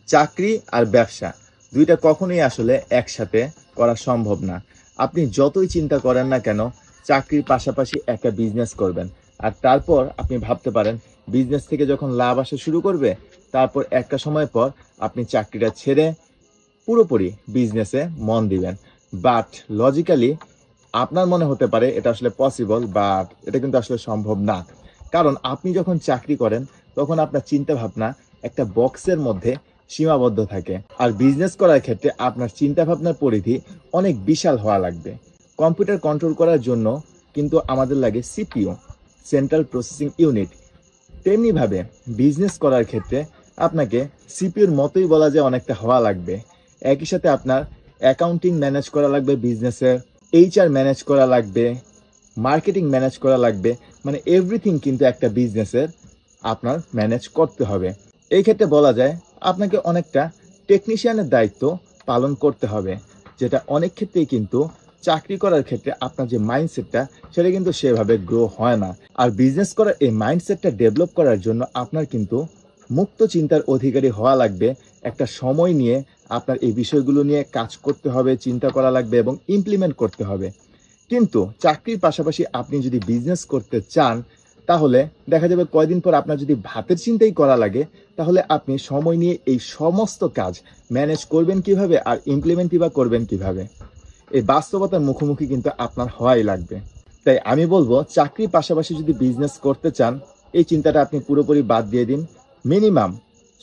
চাকরি আর ব্যবসা দুইটা কখনোই আসলে একসাথে করা সম্ভব না। আপনি যতই চিন্তা করেন না কেন, চাকরির পাশাপাশি একটা বিজনেস করবেন, আর তারপর আপনি ভাবতে পারেন বিজনেস থেকে যখন লাভ আসা শুরু করবে, তারপর একটা সময় পর আপনি চাকরিটা ছেড়ে পুরোপুরি বিজনেসে মন দিবেন। বাট লজিক্যালি আপনার মনে হতে পারে এটা আসলে পসিবল, বাট এটা কিন্তু আসলে সম্ভব না। কারণ আপনি যখন চাকরি করেন তখন আপনার চিন্তা ভাবনা একটা বক্সের মধ্যে সীমাবদ্ধ থাকে, আর বিজনেস করার ক্ষেত্রে আপনার চিন্তা ভাবনার পরিধি অনেক বিশাল হওয়া লাগবে। কম্পিউটার কন্ট্রোল করার জন্য কিন্তু আমাদের লাগে সিপিইউ, সেন্ট্রাল প্রসেসিং ইউনিট। তেমনিভাবে বিজনেস করার ক্ষেত্রে আপনাকে সিপিইউর মতোই বলা যায় অনেকটা হওয়া লাগবে। একই সাথে আপনার অ্যাকাউন্টিং ম্যানেজ করা লাগবে বিজনেসের, এইচআর ম্যানেজ করা লাগবে, মার্কেটিং ম্যানেজ করা লাগবে, মানে এভরিথিং কিন্তু একটা বিজনেসের আপনার ম্যানেজ করতে হবে। এই ক্ষেত্রে বলা যায় আপনাকে অনেকটা টেকনিশিয়ানের দায়িত্ব পালন করতে হবে, যেটা অনেক ক্ষেত্রেই কিন্তু চাকরি করার ক্ষেত্রে আপনার যে মাইন্ডসেটটা সেটা কিন্তু সেভাবে গ্রো হয় না। আর বিজনেস করার এই মাইন্ডসেটটা ডেভেলপ করার জন্য আপনার কিন্তু মুক্ত চিন্তার অধিকারী হওয়া লাগবে। একটা সময় নিয়ে আপনার এই বিষয়গুলো নিয়ে কাজ করতে হবে, চিন্তা করা লাগবে এবং ইমপ্লিমেন্ট করতে হবে। কিন্তু চাকরির পাশাপাশি আপনি যদি বিজনেস করতে চান, তাহলে দেখা যাবে কয়দিন পর আপনার যদি ভাতের চিন্তাই করা লাগে, তাহলে আপনি সময় নিয়ে এই সমস্ত কাজ ম্যানেজ করবেন কিভাবে আর ইমপ্লিমেন্টই বা করবেন কিভাবে? এই বাস্তবতার মুখোমুখি কিন্তু আপনার হওয়াই লাগবে। তাই আমি বলবো, চাকরির পাশাপাশি যদি বিজনেস করতে চান, এই চিন্তাটা আপনি পুরোপুরি বাদ দিয়ে দিন। মিনিমাম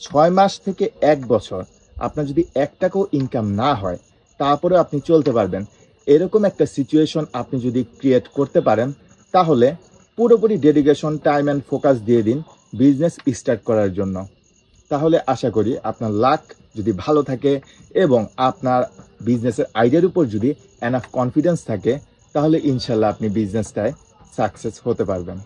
6 মাস থেকে 1 বছর আপনার যদি 1 টাকাও ইনকাম না হয়, তারপরে আপনি চলতে পারবেন। এরকম একটা সিচুয়েশন আপনি যদি ক্রিয়েট করতে পারেন, তাহলে পুরোপুরি ডেডিকেশন, টাইম অ্যান্ড ফোকাস দিয়ে দিন বিজনেস স্টার্ট করার জন্য। তাহলে আশা করি আপনার লাক যদি ভালো থাকে এবং আপনার বিজনেসের আইডিয়ার উপর যদি এনাফ কনফিডেন্স থাকে, তাহলে ইনশাল্লাহ আপনি বিজনেসটায় সাকসেস হতে পারবেন।